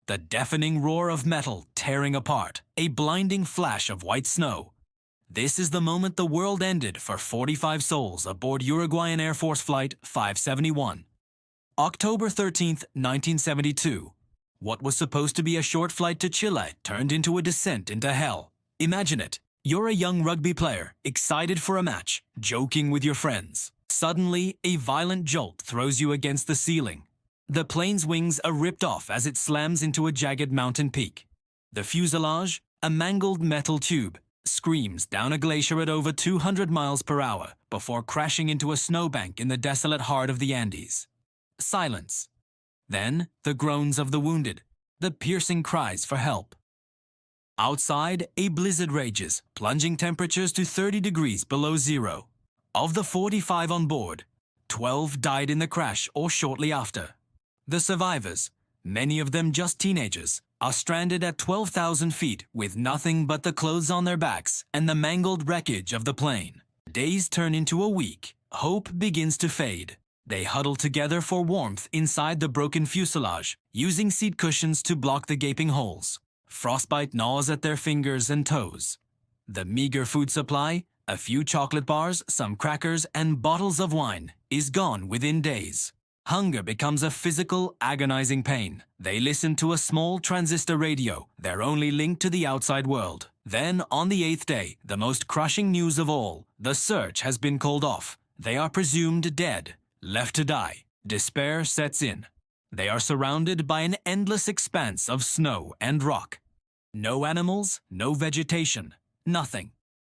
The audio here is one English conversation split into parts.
The deafening roar of metal tearing apart, a blinding flash of white snow. This is the moment the world ended for 45 souls aboard Uruguayan Air Force Flight 571. October 13th, 1972. What was supposed to be a short flight to Chile turned into a descent into hell. Imagine it. You're a young rugby player, excited for a match, joking with your friends. Suddenly, a violent jolt throws you against the ceiling. The plane's wings are ripped off as it slams into a jagged mountain peak. The fuselage, a mangled metal tube, screams down a glacier at over 200 miles per hour before crashing into a snowbank in the desolate heart of the Andes. Silence. Then, the groans of the wounded, the piercing cries for help. Outside, a blizzard rages, plunging temperatures to 30 degrees below zero. Of the 45 on board, 12 died in the crash or shortly after. The survivors, many of them just teenagers, are stranded at 12,000 feet with nothing but the clothes on their backs and the mangled wreckage of the plane. Days turn into a week. Hope begins to fade. They huddle together for warmth inside the broken fuselage, using seat cushions to block the gaping holes. Frostbite gnaws at their fingers and toes. The meager food supply, a few chocolate bars, some crackers, and bottles of wine, is gone within days. Hunger becomes a physical, agonizing pain. They listen to a small transistor radio, their only link to the outside world. Then, on the 8th day, the most crushing news of all, the search has been called off. They are presumed dead, left to die. Despair sets in. They are surrounded by an endless expanse of snow and rock. No animals, no vegetation, nothing.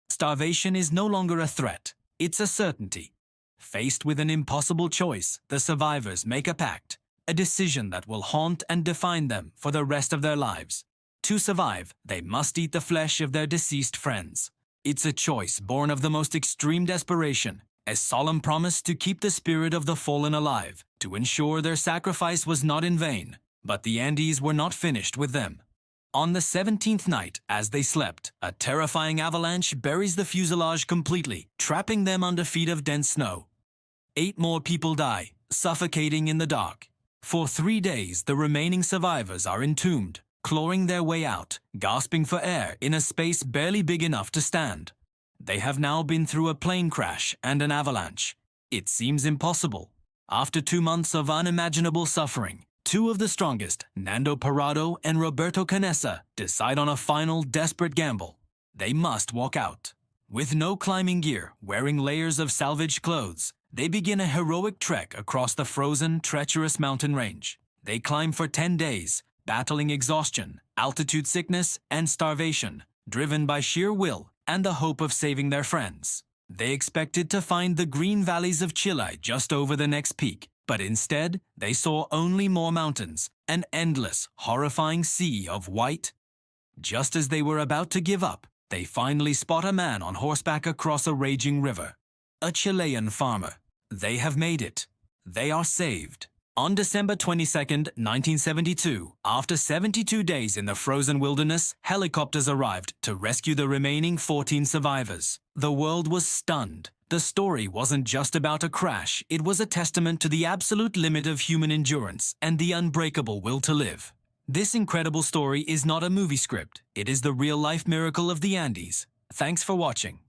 Starvation is no longer a threat, it's a certainty. Faced with an impossible choice, the survivors make a pact, a decision that will haunt and define them for the rest of their lives. To survive, they must eat the flesh of their deceased friends. It's a choice born of the most extreme desperation, a solemn promise to keep the spirit of the fallen alive, to ensure their sacrifice was not in vain. But the Andes were not finished with them. On the 17th night, as they slept, a terrifying avalanche buries the fuselage completely, trapping them under feet of dense snow. 8 more people die, suffocating in the dark. For 3 days, the remaining survivors are entombed, clawing their way out, gasping for air in a space barely big enough to stand. They have now been through a plane crash and an avalanche. It seems impossible. After 2 months of unimaginable suffering, 2 of the strongest, Nando Parrado and Roberto Canessa, decide on a final, desperate gamble. They must walk out. With no climbing gear, wearing layers of salvaged clothes, they begin a heroic trek across the frozen, treacherous mountain range. They climb for 10 days, battling exhaustion, altitude sickness, and starvation, driven by sheer will and the hope of saving their friends. They expected to find the green valleys of Chile just over the next peak, but instead, they saw only more mountains, an endless, horrifying sea of white. Just as they were about to give up, they finally spot a man on horseback across a raging river. A Chilean farmer. They have made it. They are saved. On December 22nd, 1972, after 72 days in the frozen wilderness, helicopters arrived to rescue the remaining 14 survivors. The world was stunned. The story wasn't just about a crash, it was a testament to the absolute limit of human endurance and the unbreakable will to live. This incredible story is not a movie script, it is the real-life miracle of the Andes. Thanks for watching.